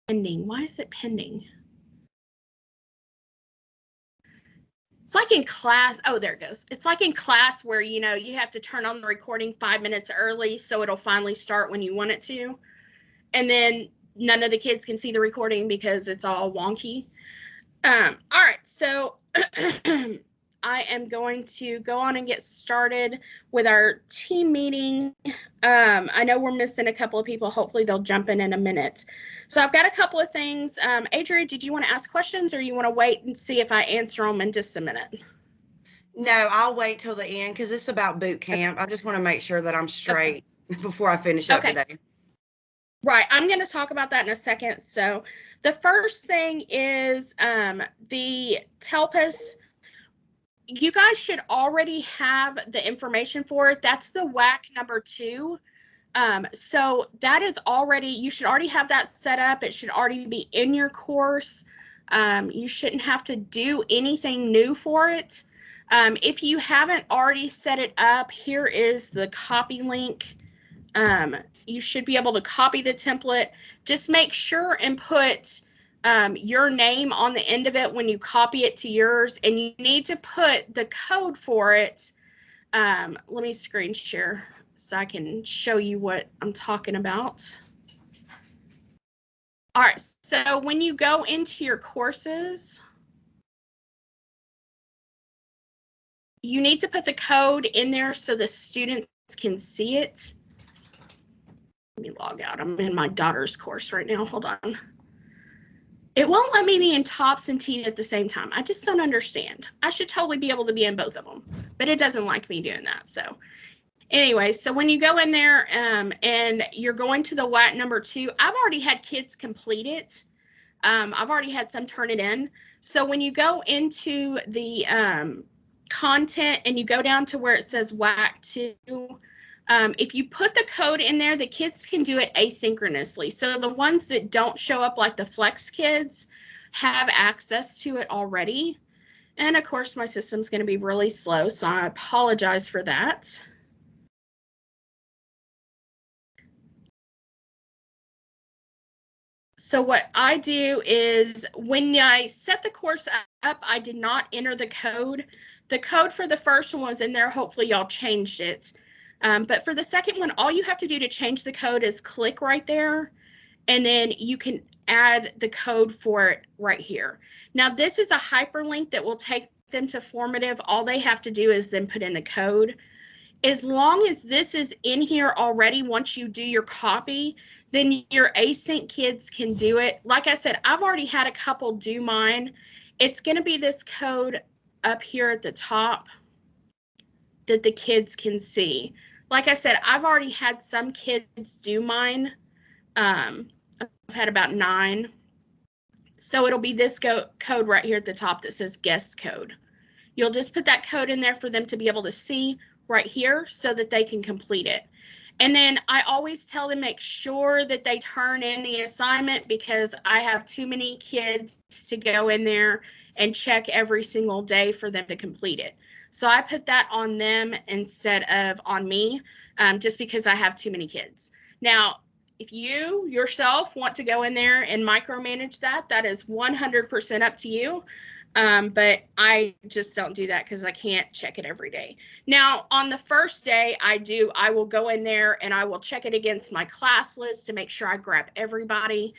pending. Why is it pending? It's like in class. Oh, there it goes. It's like in class where, you know, you have to turn on the recording 5 minutes early so it'll finally start when you want it to. And then none of the kids can see the recording because it's all wonky. All right, so I am going to go on and get started with our team meeting. I know we're missing a couple of people. Hopefully they'll jump in a minute. So I've got a couple of things. Adria, did you want to ask questions or you want to wait and see if I answer them in just a minute? No, I'll wait till the end because it's about boot camp. I just want to make sure that I'm straight before I finish up Okay. today. Right, I'm going to talk about that in a second. So the first thing is the TELPUS. You guys should already have the information for it. That's the WAC number 2. So that is already, you should already have that set up. It should already be in your course. You shouldn't have to do anything new for it. If you haven't already set it up, here is the copy link. You should be able to copy the template. Just make sure and put your name on the end of it when you copy it to yours, and you need to put the code for it. Let me screen share so I can show you what I'm talking about. All right, so when you go into your courses, you need to put the code in there so the students can see it. Let me log out. I'm in my daughter's course right now. Hold on. It won't let me be in TOPS and TEAD at the same time. I just don't understand. I should totally be able to be in both of them, but it doesn't like me doing that. So anyway, so when you go in there and you're going to the WAC number 2, I've already had kids complete it. I've already had some turn it in. So when you go into the content and you go down to where it says WAC 2, if you put the code in there, the kids can do it asynchronously. So the ones that don't show up, like the Flex kids, have access to it already. And of course, my system's going to be really slow, so I apologize for that. So what I do is when I set the course up, I did not enter the code. The code for the first one was in there. Hopefully y'all changed it. But for the second one, all you have to do to change the code is click right there, and then you can add the code for it right here. Now, this is a hyperlink that will take them to formative. All they have to do is then put in the code. As long as this is in here already, once you do your copy, then your async kids can do it. Like I said, I've already had a couple do mine. It's going to be this code up here at the top that the kids can see. Like I said, I've already had some kids do mine. I've had about 9. So it'll be this code right here at the top that says guest code. You'll just put that code in there for them to be able to see right here so that they can complete it. And then I always tell them make sure that they turn in the assignment because I have too many kids to go in there and check every single day for them to complete it. So I put that on them instead of on me, just because I have too many kids. Now, if you yourself want to go in there and micromanage that, that is 100% up to you. But I just don't do that because I can't check it every day. Now, on the first day, I will go in there and I will check it against my class list to make sure I grab everybody.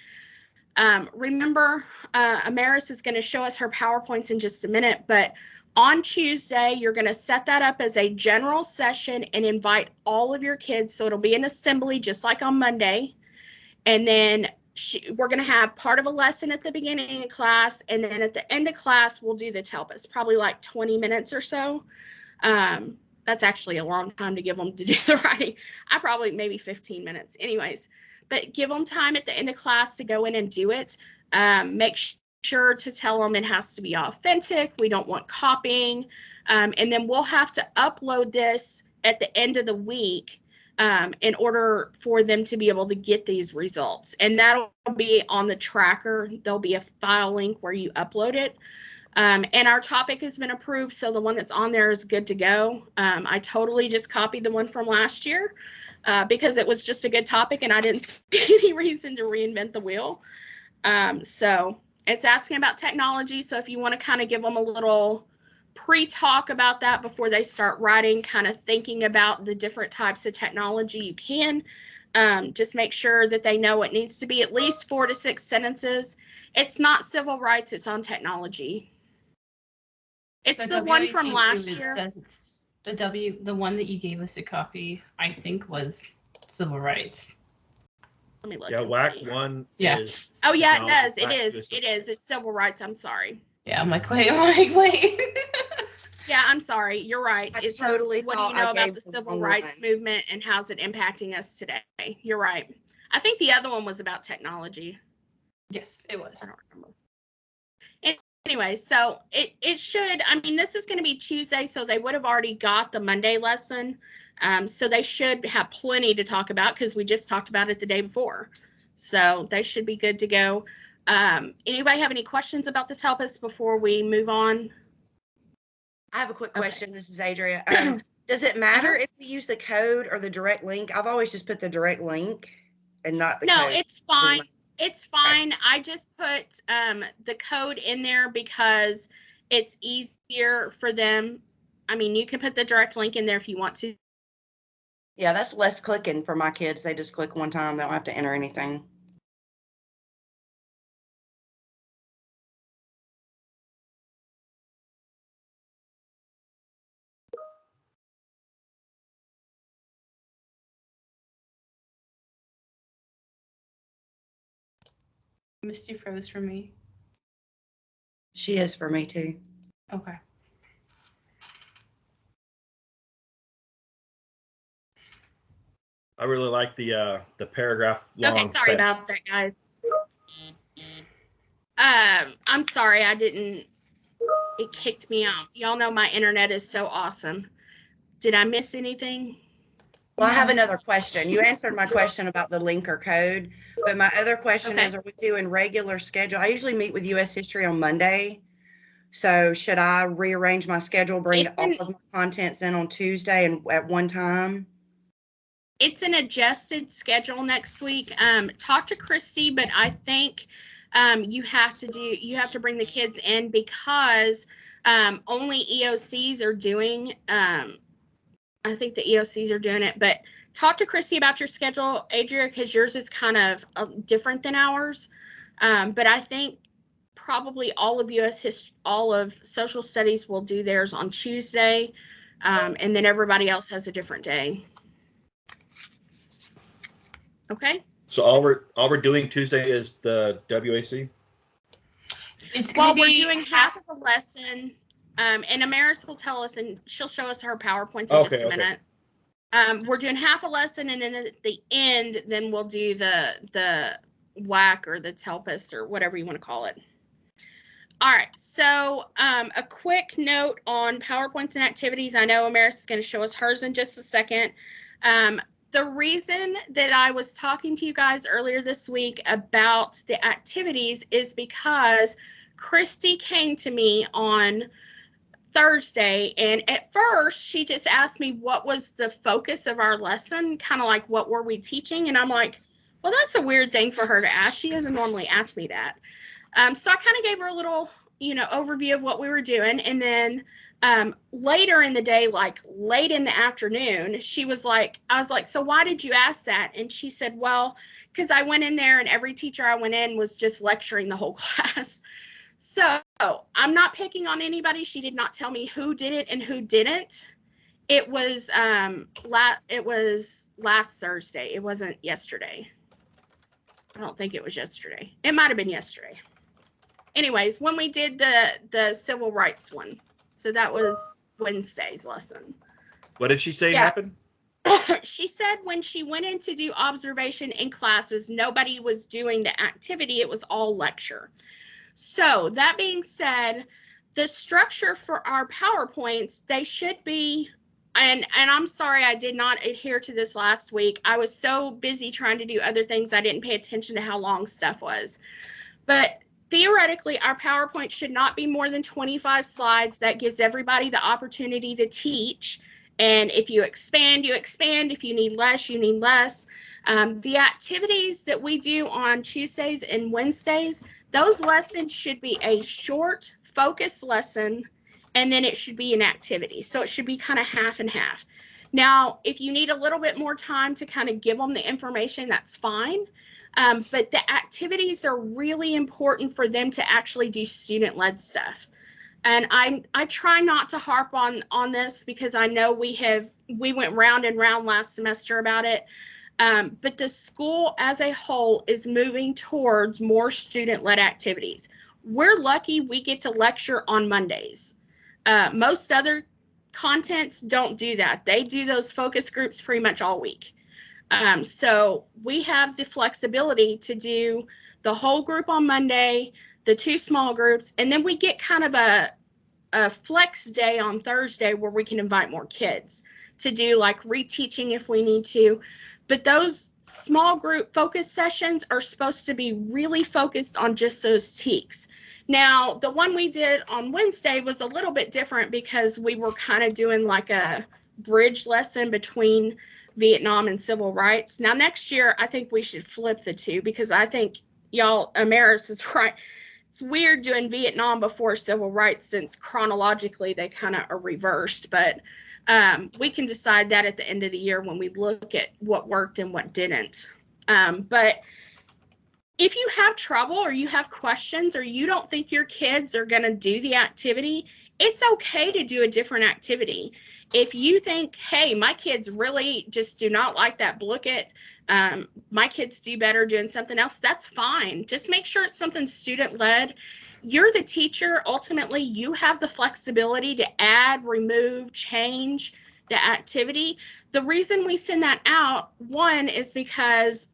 Remember, Amaris is going to show us her PowerPoints in just a minute, but on Tuesday, you're going to set that up as a general session and invite all of your kids. So it'll be an assembly just like on Monday. And then we're going to have part of a lesson at the beginning of class, and then at the end of class, we'll do the TELPUS, probably like 20 minutes or so. That's actually a long time to give them to do the writing. I probably maybe 15 minutes anyways, but give them time at the end of class to go in and do it. Make sure to tell them it has to be authentic. We don't want copying. And then we'll have to upload this at the end of the week in order for them to be able to get these results. And that'll be on the tracker. There'll be a file link where you upload it. And our topic has been approved, so the one that's on there is good to go. I totally just copied the one from last year because it was just a good topic and I didn't see any reason to reinvent the wheel. So it's asking about technology. So if you want to kind of give them a little pre-talk about that before they start writing, kind of thinking about the different types of technology you can, just make sure that they know it needs to be at least 4 to 6 sentences. It's not civil rights, it's on technology. It's the one from last year. Says it's the one that you gave us a copy, I think, was civil rights. Let me look. Yeah, WAC 1 Yeah. is. Oh yeah, it does. WAC It 2 is. It is. It's civil rights. I'm sorry. Yeah, I'm like, wait. Yeah, I'm sorry. You're right. I It's totally what do you thought know I about gave the the civil wrong rights one. movement and how's it impacting us today? You're right. I think the other one was about technology. Yes, it was. I don't remember. Anyway, so it should, I mean, this is going to be Tuesday, so they would have already got the Monday lesson. So they should have plenty to talk about because we just talked about it the day before. So they should be good to go. Anybody have any questions about the TELPUS before we move on? I have a quick Okay. question. This is Adria. Does it matter if we use the code or the direct link? I've always just put the direct link and not the No, code. it's fine. It's fine. I just put the code in there because it's easier for them. I mean, you can put the direct link in there if you want to. Yeah, that's less clicking for my kids. They just click one time. They don't have to enter anything. Misty froze for me. She is for me too. Okay. I really like the paragraph long. Okay, sorry about that, guys. I'm sorry, I didn't. It kicked me out. Y'all know my internet is so awesome. Did I miss anything? Well, I have another question. You answered my question about the link or code, but my other question is, are we doing regular schedule? I usually meet with US History on Monday. So should I rearrange my schedule, bring all of my contents in on Tuesday and at one time? It's an adjusted schedule next week. Talk to Christy, but I think you have to bring the kids in because only EOCs are doing I think the EOCs are doing it, but talk to Christy about your schedule, Adria, because yours is kind of different than ours. But I think probably all of social studies will do theirs on Tuesday, and then everybody else has a different day. Okay. So all we're doing Tuesday is the WAC. It's going to be we're doing half of the lesson, and Amaris will tell us, and she'll show us her PowerPoints in just a minute. We're doing half a lesson, and then at the end, then we'll do the WAC or the TELPUS or whatever you want to call it. All right, so a quick note on PowerPoints and activities. I know Amaris is going to show us hers in just a second. The reason that I was talking to you guys earlier this week about the activities is because Christy came to me on Thursday, and at first she just asked me what was the focus of our lesson, kind of like what were we teaching, and I'm like, well, that's a weird thing for her to ask. She doesn't normally ask me that. So I kind of gave her a little, overview of what we were doing, and then later in the day, like late in the afternoon, I was like, so why did you ask that? And she said, well, because I went in there and every teacher I went in was just lecturing the whole class. So I'm not picking on anybody. She did not tell me who did it and who didn't. It was last Thursday. It wasn't yesterday. I don't think it was yesterday. It might have been yesterday. Anyways, when we did the civil rights one. So that was Wednesday's lesson. What did she say happened? She said when she went in to do observation in classes, nobody was doing the activity. It was all lecture. So that being said, the structure for our PowerPoints, they should be, and I'm sorry I did not adhere to this last week. I was so busy trying to do other things, I didn't pay attention to how long stuff was. But theoretically, our PowerPoint should not be more than 25 slides. That gives everybody the opportunity to teach. And if you expand, you expand. If you need less, you need less. The activities that we do on Tuesdays and Wednesdays, those lessons should be a short, focused lesson, and then it should be an activity. So it should be kind of half and half. Now, if you need a little bit more time to kind of give them the information, that's fine. But the activities are really important for them to actually do student-led stuff. And I try not to harp on this because I know we went round and round last semester about it. But the school as a whole is moving towards more student-led activities. We're lucky we get to lecture on Mondays. Most other contents don't do that. They do those focus groups pretty much all week. So we have the flexibility to do the whole group on Monday, the 2 small groups, and then we get kind of a flex day on Thursday where we can invite more kids to do like reteaching if we need to. But those small group focus sessions are supposed to be really focused on just those TEKs. Now, the one we did on Wednesday was a little bit different because we were kind of doing like a bridge lesson between Vietnam and civil rights. Now, next year, I think we should flip the two because I think y'all, Amaris is right. It's weird doing Vietnam before civil rights since chronologically they kind of are reversed, but we can decide that at the end of the year when we look at what worked and what didn't. But if you have trouble or you have questions or you don't think your kids are going to do the activity, it's okay to do a different activity. If you think, hey, my kids really just do not like that Blooket, my kids do better doing something else, that's fine. Just make sure it's something student-led. You're the teacher. Ultimately, you have the flexibility to add, remove, change the activity. The reason we send that out, one, is because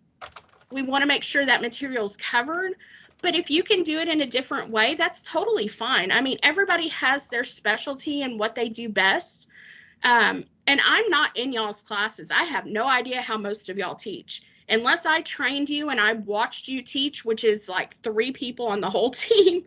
we want to make sure that material is covered. But if you can do it in a different way, that's totally fine. I mean, everybody has their specialty and what they do best. And I'm not in y'all's classes. I have no idea how most of y'all teach. Unless I trained you and I watched you teach, which is like 3 people on the whole team,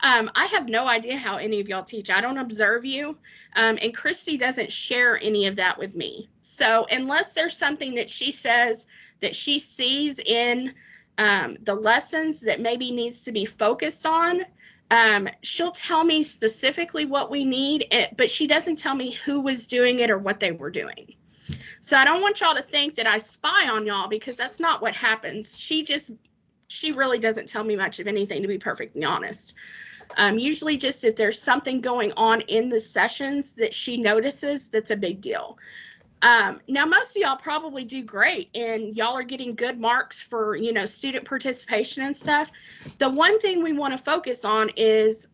I have no idea how any of y'all teach. I don't observe you. And Christy doesn't share any of that with me. So unless there's something that she says that she sees in the lessons that maybe needs to be focused on, she'll tell me specifically what we need, but she doesn't tell me who was doing it or what they were doing. So I don't want y'all to think that I spy on y'all because that's not what happens. She really doesn't tell me much of anything, to be perfectly honest. Usually just if there's something going on in the sessions that she notices, that's a big deal. Now, most of y'all probably do great and y'all are getting good marks for, student participation and stuff. The one thing we want to focus on is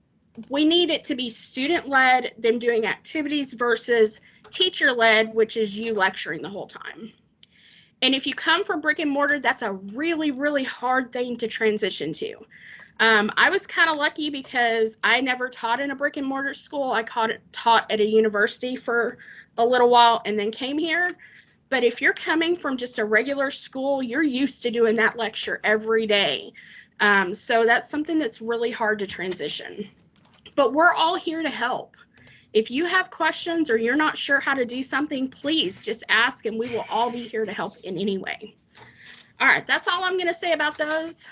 we need it to be student-led, them doing activities versus teacher-led, which is you lecturing the whole time. And if you come from brick and mortar, that's a really, really hard thing to transition to. I was kind of lucky because I never taught in a brick and mortar school. I taught at a university for a little while and then came here. But if you're coming from just a regular school, you're used to doing that lecture every day. So that's something that's really hard to transition. But we're all here to help. If you have questions or you're not sure how to do something, please just ask and we will all be here to help in any way. All right, that's all I'm going to say about those.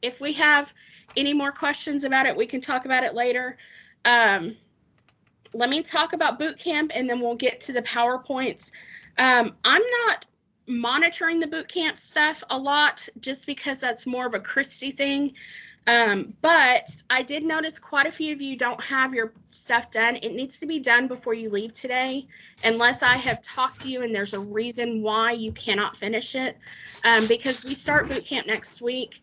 If we have any more questions about it, we can talk about it later. Let me talk about boot camp and then we'll get to the PowerPoints. I'm not monitoring the boot camp stuff a lot just because that's more of a Christy thing. But I did notice quite a few of you don't have your stuff done. It needs to be done before you leave today, unless I have talked to you and there's a reason why you cannot finish it, because we start boot camp next week.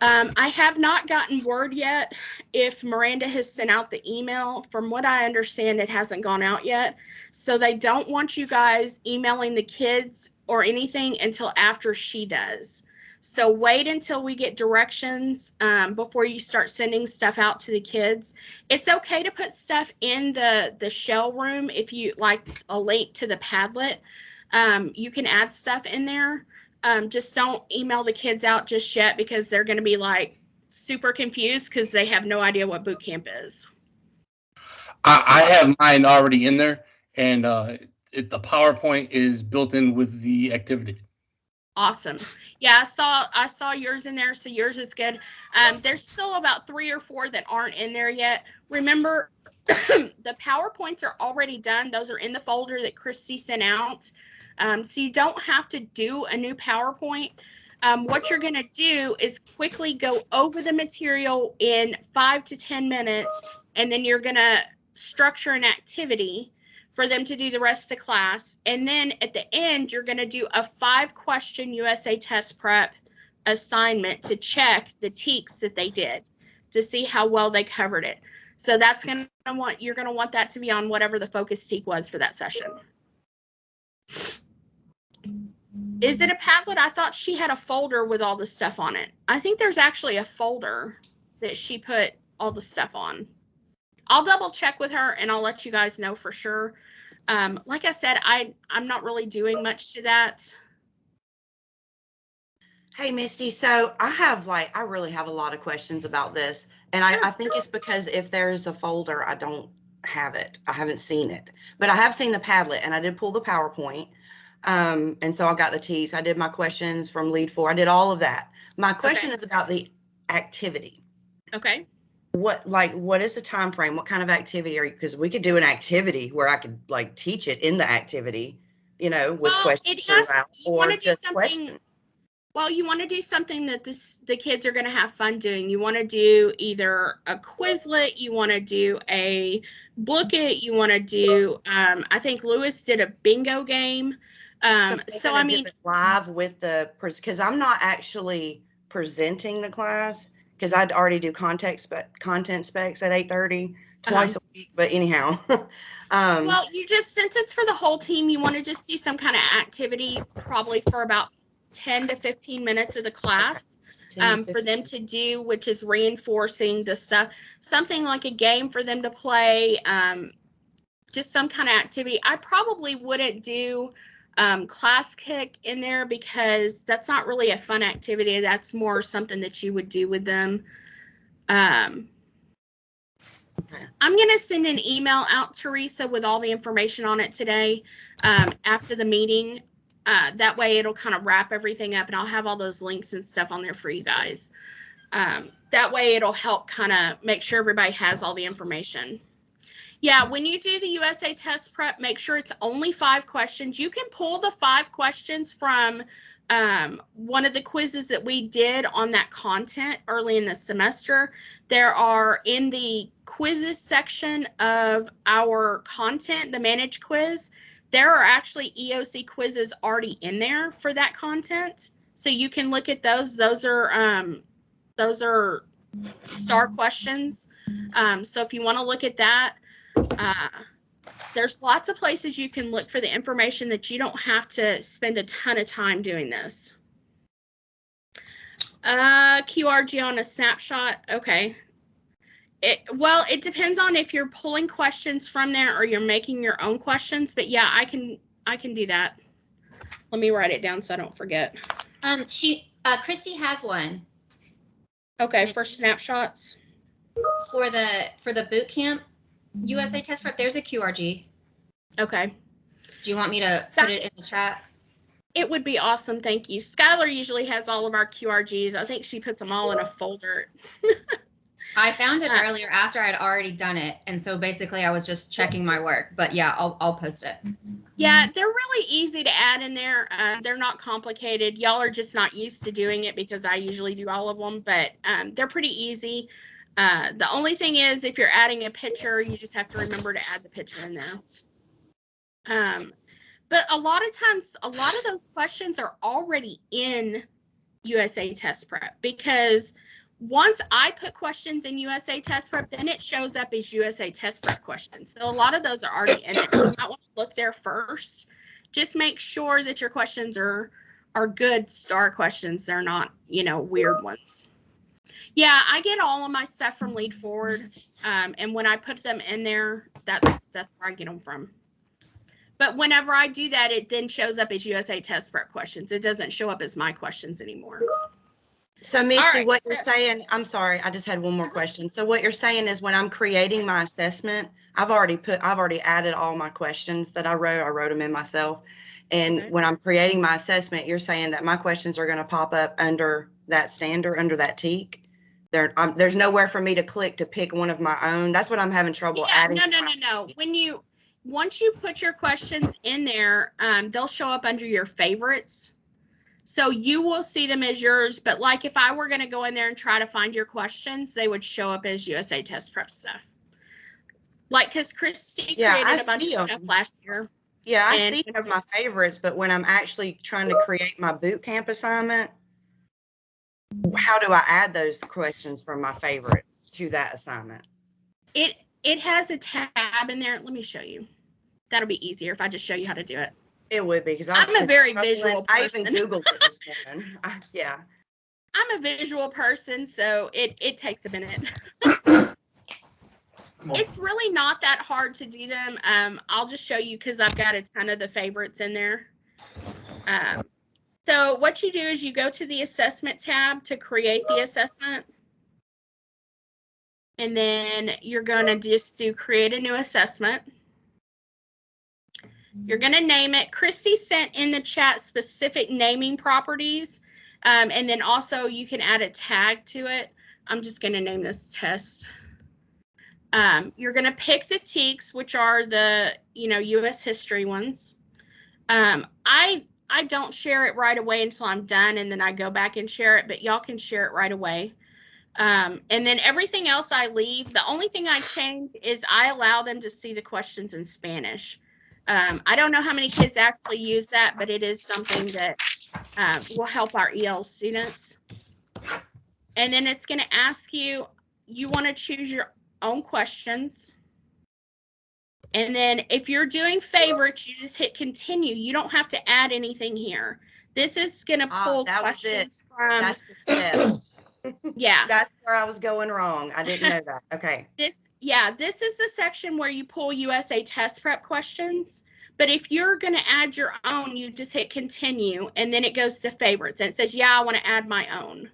I have not gotten word yet if Miranda has sent out the email. From what I understand, it hasn't gone out yet. So they don't want you guys emailing the kids or anything until after she does. So wait until we get directions before you start sending stuff out to the kids. It's okay to put stuff in the shell room if you like a link to the Padlet. You can add stuff in there. Just don't email the kids out just yet because they're going to be like super confused because they have no idea what boot camp is. I have mine already in there, and the PowerPoint is built in with the activity. Awesome. Yeah, I saw yours in there, so yours is good. There's still about 3 or 4 that aren't in there yet. Remember, the PowerPoints are already done. Those are in the folder that Christy sent out. So you don't have to do a new PowerPoint. What you're going to do is quickly go over the material in 5 to 10 minutes, and then you're going to structure an activity for them to do the rest of the class. And then at the end, you're going to do a 5-question USA test prep assignment to check the TEKs that they did to see how well they covered it. So that's going to you're going to want that to be on whatever the focus TEK was for that session. Is it a Padlet? I thought she had a folder with all the stuff on it. I think there's actually a folder that she put all the stuff on. I'll double check with her and I'll let you guys know for sure. Like I said, I'm not really doing much to that. Hey, Misty, so I really have a lot of questions about this. And I think it's because if there's a folder, I don't have it. I haven't seen it. But I have seen the Padlet, and I did pull the PowerPoint. And so I got the T's. I did my questions from Lead 4. I did all of that. My question is about the activity. Okay. What is the time frame? What kind of activity are you? Because we could do an activity where I could teach it in the activity, with questions throughout, or just questions. Well, you want to do something that the kids are going to have fun doing. You want to do either a Quizlet, you want to do a Book It, you want to do, I think Lewis did a bingo game. So I mean, live with because I'm not actually presenting the class, because I'd already do content specs at 8:30 twice a week. But anyhow, well, since it's for the whole team, you want to just do some kind of activity, probably for about 10 to 15 minutes of the class, for them to do, which is reinforcing the stuff, something like a game for them to play, just some kind of activity. I probably wouldn't do class kick in there, because that's not really a fun activity. That's more something that you would do with them. I'm going to send an email out, Teresa, with all the information on it today, after the meeting. That way it'll kind of wrap everything up, and I'll have all those links and stuff on there for you guys. That way it'll help kind of make sure everybody has all the information. Yeah, when you do the USA test prep, make sure it's only 5 questions. You can pull the 5 questions from one of the quizzes that we did on that content early in the semester. There are, in the quizzes section of our content, the managed quiz, there are actually EOC quizzes already in there for that content. So you can look at those. Those are star questions. So if you want to look at that, there's lots of places you can look for the information that you don't have to spend a ton of time doing this. QRG on a snapshot. Okay. It depends on if you're pulling questions from there or you're making your own questions, but yeah, I can do that. Let me write it down so I don't forget. Christy has one. Okay, for snapshots. For the boot camp USA test prep, there's a QRG. Okay. Do you want me to put it in the chat? It would be awesome, thank you. Skylar usually has all of our QRGs. I think she puts them all in a folder. I found it earlier after I'd already done it, and so basically I was just checking my work. But yeah, I'll post it. Yeah, they're really easy to add in there. They're not complicated. Y'all are just not used to doing it because I usually do all of them, but they're pretty easy. The only thing is, if you're adding a picture, you just have to remember to add the picture in there. But a lot of times, a lot of those questions are already in USA Test Prep, because once I put questions in USA Test Prep, then it shows up as USA Test Prep questions. So a lot of those are already in there. You might want to look there first. Just make sure that your questions are good star questions. They're not, weird ones. Yeah, I get all of my stuff from Lead Forward, and when I put them in there, that's where I get them from. But whenever I do that, it then shows up as USA Test Prep questions. It doesn't show up as my questions anymore. So Misty, right, what you're saying, I'm sorry, I just had one more question. So what you're saying is when I'm creating my assessment, I've already added all my questions that I wrote them in myself. And Okay. when I'm creating my assessment, you're saying that my questions are going to pop up under that standard, under that TEAC. There's nowhere for me to click to pick one of my own. That's what I'm having trouble adding. No. Once you put your questions in there, they'll show up under your favorites. So you will see them as yours, but like if I were going to go in there and try to find your questions, they would show up as USA Test Prep stuff. Like, because Christy created a bunch of stuff last year. Yeah, I see my favorites, but when I'm actually trying to create my boot camp assignment, how do I add those questions from my favorites to that assignment? It has a tab in there. Let me show you. That'll be easier if I just show you how to do it. It would be, because I'm a very visual person. I even Googled it this morning. Yeah. I'm a visual person, so it takes a minute. It's really not that hard to do them. I'll just show you because I've got a ton of the favorites in there. So what you do is you go to the assessment tab to create the assessment. And then you're going to just do create a new assessment. You're going to name it. Christy sent in the chat specific naming properties. And then also you can add a tag to it. I'm just going to name this test. You're going to pick the TEACs, which are the, U.S. history ones. I don't share it right away until I'm done, and then I go back and share it, but y'all can share it right away. And then everything else I leave. The only thing I change is I allow them to see the questions in Spanish. I don't know how many kids actually use that, but it is something that will help our EL students. And then it's going to ask you want to choose your own questions. And then if you're doing favorites, you just hit continue. You don't have to add anything here. This is going to pull questions from. That's the step. Yeah. That's where I was going wrong. I didn't know that. Okay. This is the section where you pull USA Test Prep questions. But if you're going to add your own, you just hit continue, and then it goes to favorites. And it says, yeah, I want to add my own.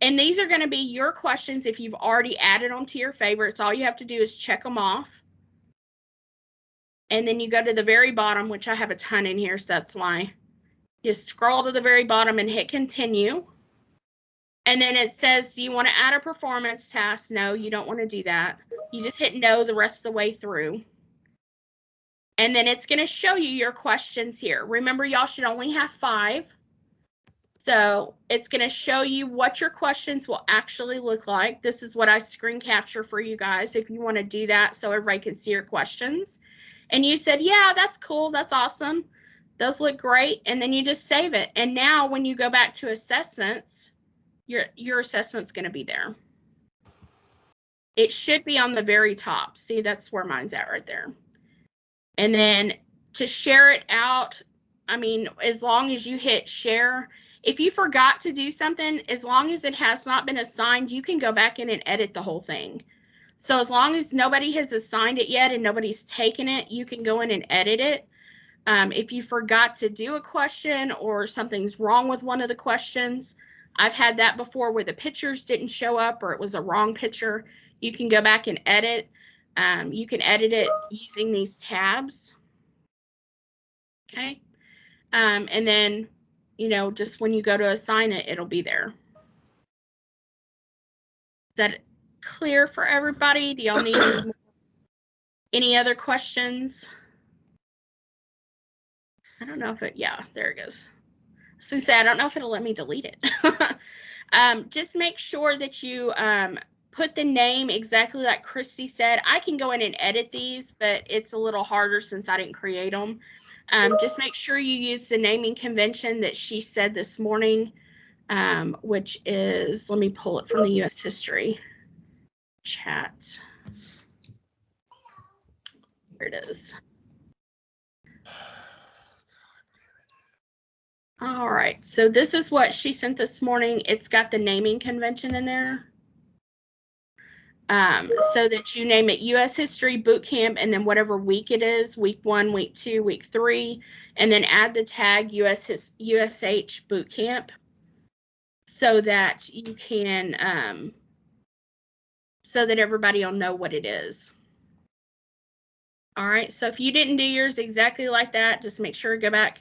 And these are going to be your questions if you've already added them to your favorites. All you have to do is check them off. And then you go to the very bottom, which I have a ton in here, so that's why. Just scroll to the very bottom and hit continue. And then it says, do you want to add a performance task? No, you don't want to do that. You just hit no the rest of the way through. And then it's going to show you your questions here. Remember, y'all should only have 5. So it's going to show you what your questions will actually look like. This is what I screen capture for you guys if you want to do that so everybody can see your questions. And you said, yeah, that's cool. That's awesome. Those look great. And then you just save it. And now when you go back to assessments, your assessment's going to be there. It should be on the very top. See, that's where mine's at right there. And then to share it out, I mean, as long as you hit share, if you forgot to do something, as long as it has not been assigned, you can go back in and edit the whole thing. So as long as nobody has assigned it yet and nobody's taken it, you can go in and edit it. If you forgot to do a question or something's wrong with one of the questions, I've had that before where the pictures didn't show up or it was a wrong picture. You can go back and edit. You can edit it using these tabs. Okay. And then, just when you go to assign it, it'll be there. Is that clear for everybody? Do y'all need any other questions? I don't know if yeah, there it goes. Since I don't know if it'll let me delete it. Just make sure that you put the name exactly like Christy said. I can go in and edit these, but it's a little harder since I didn't create them. Just make sure you use the naming convention that she said this morning, which is, let me pull it from the U.S. history chat. Here it is. All right, so this is what she sent this morning. It's got the naming convention in there. So that you name it U.S. History Boot Camp and then whatever week it is, week 1, week 2, week 3, and then add the tag USH Boot Camp. so that you can, so that everybody will know what it is. All right, so if you didn't do yours exactly like that, just make sure to go back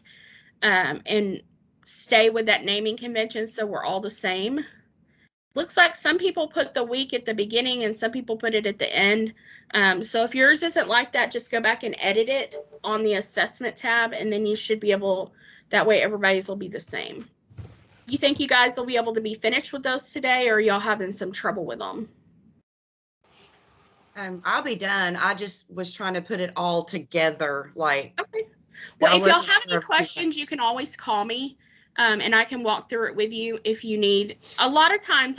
and stay with that naming convention so we're all the same. Looks like some people put the week at the beginning and some people put it at the end. So if yours isn't like that, just go back and edit it on the assessment tab, and then you should be able, that way everybody's will be the same. You think you guys will be able to be finished with those today, or are y'all having some trouble with them? I'll be done. I just was trying to put it all together. Like, Okay. Well, if y'all wasn't have sure any of questions, you can always call me, and I can walk through it with you if you need. A lot of times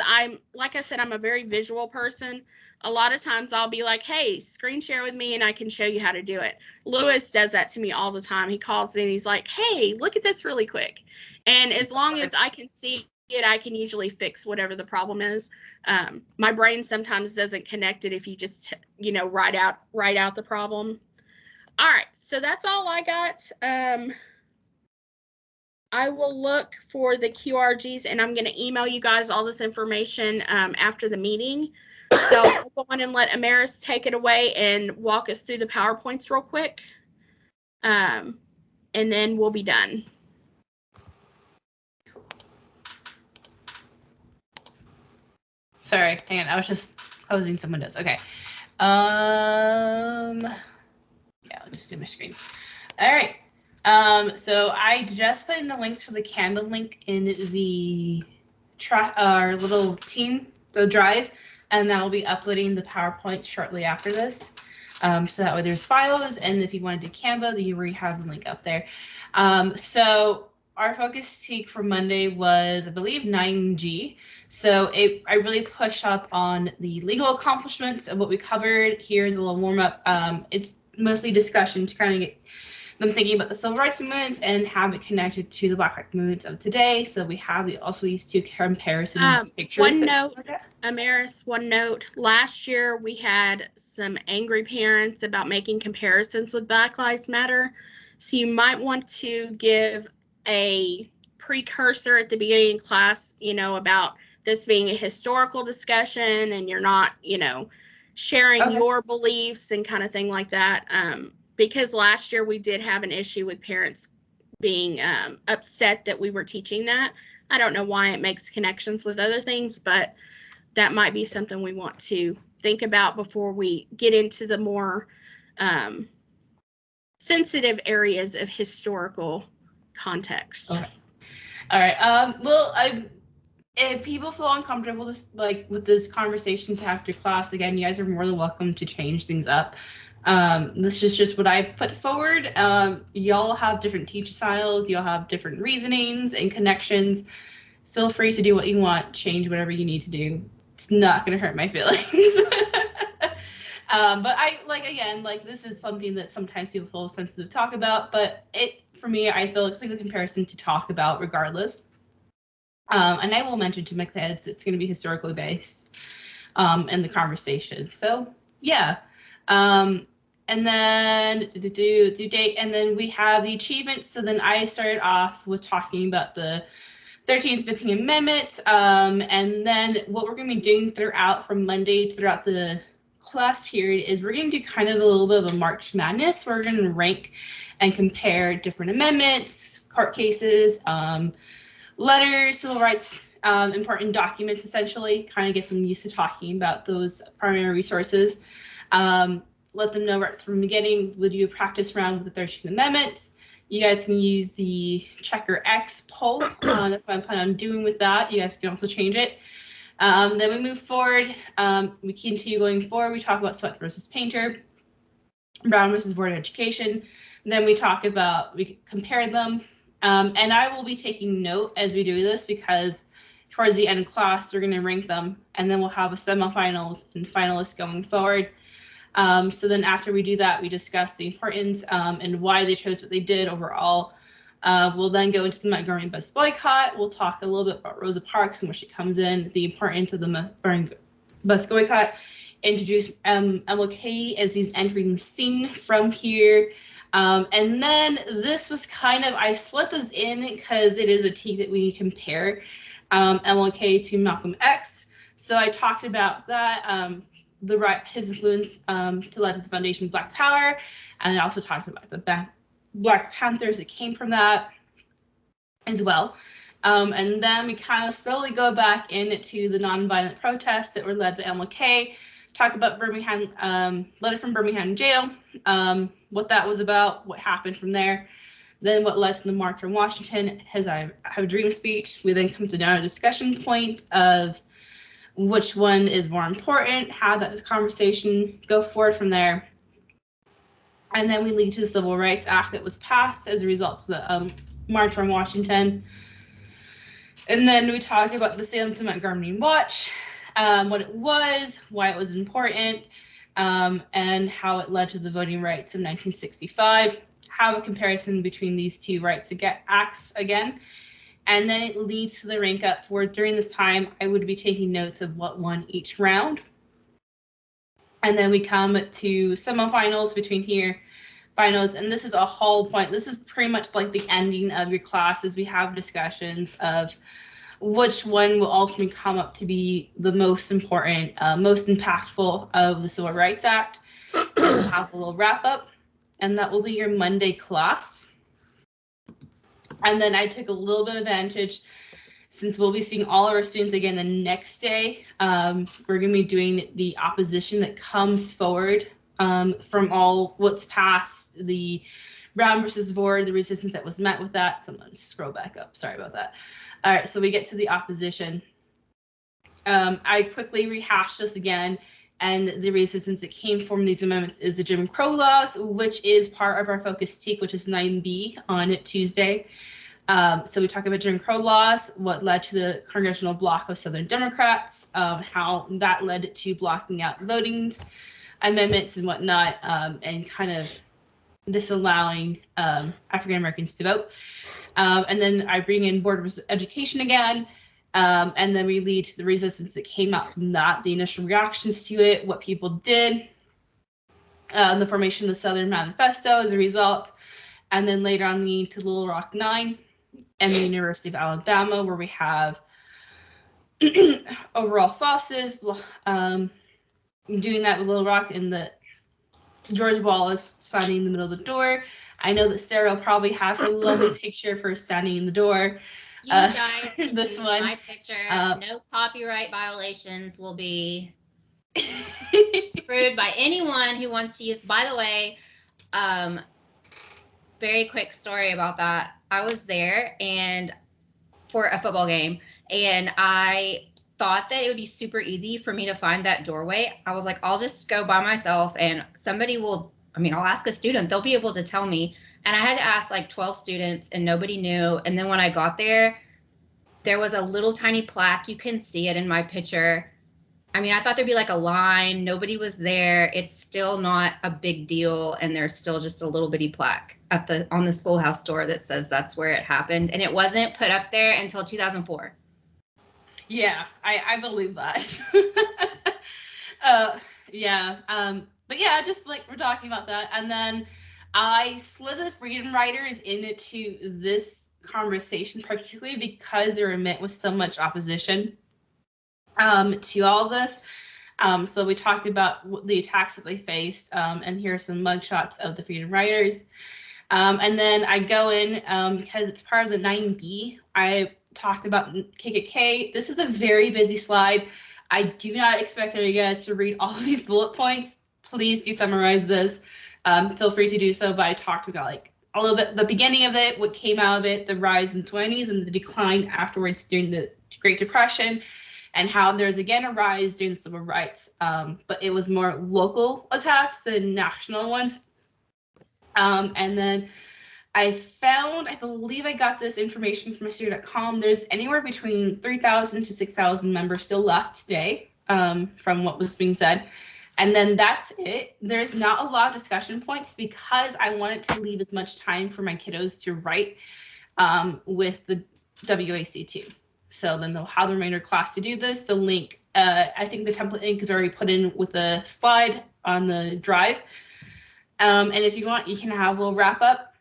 like I said, I'm a very visual person. A lot of times I'll be like, hey, screen share with me and I can show you how to do it. Lewis does that to me all the time. He calls me and he's like, hey, look at this really quick. And as long as I can see it, I can usually fix whatever the problem is. My brain sometimes doesn't connect it if you just, write out the problem. All right, so that's all I got. I will look for the QRGs, and I'm going to email you guys all this information after the meeting. So I'll go on and let Amaris take it away and walk us through the PowerPoints real quick. And then we'll be done. Sorry, hang on. I was just closing some windows. Okay. Yeah, I'll just do my screen. All right. So I just put in the links for the Canva link in the our little team, the drive, and that will be uploading the PowerPoint shortly after this. So that way there's files, and if you want to do Canva, then you already have the link up there. So our focus take for Monday was, I believe, 9G. So I really pushed up on the legal accomplishments of what we covered. Here's a little warm up. It's mostly discussion to kind of get them thinking about the civil rights movements and have it connected to the Black Lives movements of today. So we have also these two comparison pictures. One note, Amaris, one note. Last year we had some angry parents about making comparisons with Black Lives Matter. So you might want to give a precursor at the beginning of class, about this being a historical discussion and you're not, sharing your beliefs and kind of thing like that. Because last year we did have an issue with parents being upset that we were teaching that. I don't know why it makes connections with other things, but that might be something we want to think about before we get into the more sensitive areas of historical context. Okay. All right. Well, if people feel uncomfortable with this conversation after class, again, you guys are more than welcome to change things up. This is just what I put forward. Y'all have different teaching styles. Y'all have different reasonings and connections. Feel free to do what you want. Change whatever you need to do. It's not going to hurt my feelings. But this is something that sometimes people feel sensitive to talk about. But for me, I feel it's like a comparison to talk about regardless. And I will mention to my kids it's going to be historically based in the conversation. So yeah. And then due date, and then we have the achievements. So then I started off with talking about the 13th, 15th Amendment. And then what we're going to be doing from Monday throughout the class period is we're going to do kind of a little bit of a March Madness. We're going to rank and compare different amendments, court cases, letters, civil rights, important documents, essentially, kind of get them used to talking about those primary resources. Let them know right from the beginning, we'll do a practice round with the 13th Amendment. You guys can use the checker X poll. That's what I'm planning on doing with that. You guys can also change it. Then we move forward. We continue going forward. We talk about Sweat versus Painter, Brown versus Board of Education. And then we compare them. And I will be taking note as we do this because towards the end of class, we're going to rank them. And then we'll have a semifinals and finalists going forward. So then after we do that, we discuss the importance and why they chose what they did overall. We'll then go into the Montgomery bus boycott. We'll talk a little bit about Rosa Parks and where she comes in, the importance of the Montgomery bus boycott, introduce MLK as he's entering the scene from here. And then this was I split this in because it is a T that we compare. MLK to Malcolm X. So I talked about that, his influence to lead to the foundation of Black Power, and I also talked about the Black Panthers that came from that as well. And then we kind of slowly go back into the nonviolent protests that were led by MLK, talk about Birmingham, letter from Birmingham jail, what that was about, what happened from there, then what led to the March on Washington, as I have a dream speech. We then come to another discussion point of which one is more important, how that conversation go forward from there. And then we lead to the Civil Rights Act that was passed as a result of the March on Washington. And then we talk about the Salem to Montgomery March, what it was, why it was important, and how it led to the Voting Rights of 1965. Have a comparison between these two acts again. And then it leads to the rank up for during this time, I would be taking notes of what won each round. And then we come to semifinals between here, finals, and this is a whole point. This is pretty much like the ending of your classes. We have discussions of which one will ultimately come up to be the most important, most impactful of the Civil Rights Act. And we'll have a little wrap up, and that will be your Monday class. And then I took a little bit of advantage, since we'll be seeing all of our students again the next day. We're going to be doing the opposition that comes forward from all what's passed, the Brown versus Board, the resistance that was met with that. Someone scroll back up. Sorry about that. All right, so we get to the opposition. I quickly rehashed this again, and the resistance that came from these amendments is the Jim Crow laws, which is part of our focus TEAC, which is 9B on Tuesday. So we talk about Jim Crow laws, what led to the congressional block of Southern Democrats, how that led to blocking out voting amendments and whatnot, and kind of disallowing African Americans to vote. And then I bring in Board of Education again, and then we lead to the resistance that came out from that, the initial reactions to it, what people did, the formation of the Southern Manifesto as a result, and then later on lead to Little Rock 9 and the University of Alabama, where we have overall fosses, doing that with Little Rock, and the George Wallace standing in the middle of the door. I know that Sarah will probably have her lovely picture for standing in the door. You guys can this use one. my picture. No copyright violations will be approved by anyone who wants to use. By the way, very quick story about that. I was there and for a football game, and I thought that it would be super easy for me to find that doorway. I was like, I'll just go by myself and somebody will, I'll ask a student, they'll be able to tell me. And I had to ask like 12 students and nobody knew. And then when I got there, there was a little tiny plaque. You can see it in my picture. I thought there'd be like a line. Nobody was there. It's still not a big deal. And there's still just a little bitty plaque on the schoolhouse door that says that's where it happened. And it wasn't put up there until 2004. Yeah, I believe that. Yeah. But yeah, just like we're talking about that. And then I slid the Freedom Riders into this conversation, particularly because they were met with so much opposition to all of this. So we talked about the attacks that they faced, and here are some mugshots of the Freedom Riders. And then I go in, because it's part of the 9B, I talked about KKK. This is a very busy slide. I do not expect you guys to read all of these bullet points. Please do summarize this. Feel free to do so, but I talked about like a little bit the beginning of it, what came out of it, the rise in the 20s and the decline afterwards during the Great Depression, and how there's again a rise during the civil rights, but it was more local attacks than national ones. And then I believe I got this information from history.com. There's anywhere between 3,000 to 6,000 members still left today, from what was being said. And then that's it. There's not a lot of discussion points because I wanted to leave as much time for my kiddos to write with the WAC2. So then they'll have the remainder class to do this. The link, I think the template link is already put in with a slide on the drive. And if you want, you can have a little wrap up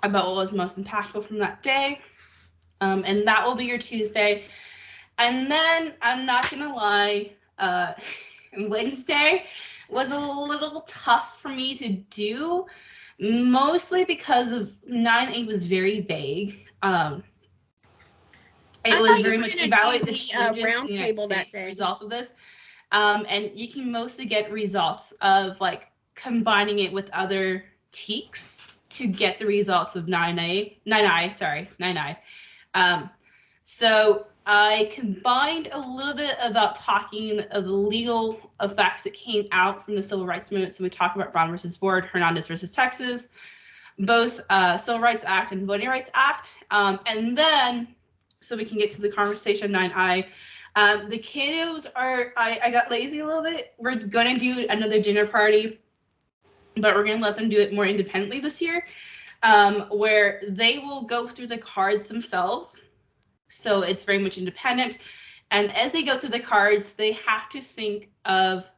about what was most impactful from that day. And that will be your Tuesday. And then I'm not gonna lie, Wednesday was a little tough for me to do, mostly because of 9A was very vague. It was very much evaluate the changes round in the table United that States day. result of this. And you can mostly get results of like combining it with other TEKs to get the results of 9I. So I combined a little bit about talking of the legal effects that came out from the civil rights movement. So we talked about Brown versus Board, Hernandez versus Texas, both Civil Rights Act and Voting Rights Act. And then, so we can get to the conversation 9I. The kiddos are, I got lazy a little bit. We're going to do another dinner party, but we're going to let them do it more independently this year, where they will go through the cards themselves. So it's very much independent. And as they go through the cards, they have to think of,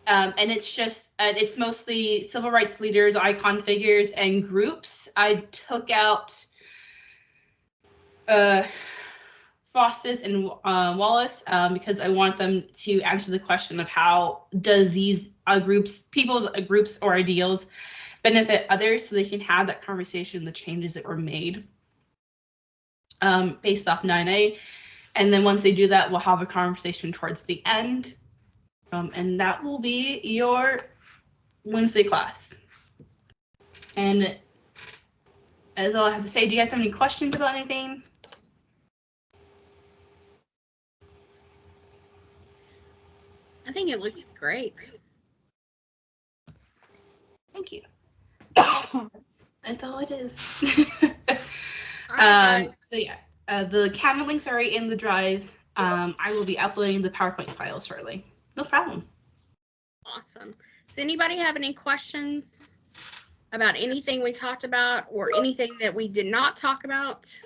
and it's mostly civil rights leaders, icon figures, and groups. I took out Faustus and Wallace because I want them to answer the question of how does these people's groups or ideals benefit others, so they can have that conversation, the changes that were made based off 9A. And then once they do that, we'll have a conversation towards the end. And that will be your Wednesday class. And that's all I have to say. Do you guys have any questions about anything? I think it looks great. Thank you. That's all it is. All right, guys. So yeah, the Canva links are in the drive. I will be uploading the PowerPoint file shortly. No problem. Awesome. Does anybody have any questions about anything we talked about or anything that we did not talk about?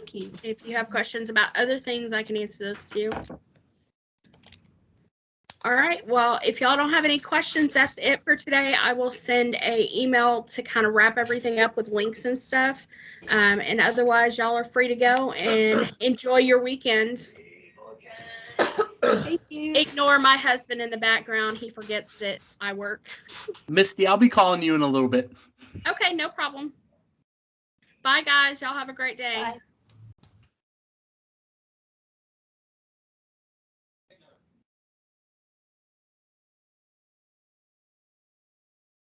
If you have questions about other things, I can answer those too. All right. Well, if y'all don't have any questions, that's it for today. I will send an email to kind of wrap everything up with links and stuff. And otherwise, y'all are free to go and enjoy your weekend. Thank you. Ignore my husband in the background. He forgets that I work. Misty, I'll be calling you in a little bit. Okay, no problem. Bye, guys. Y'all have a great day. Bye.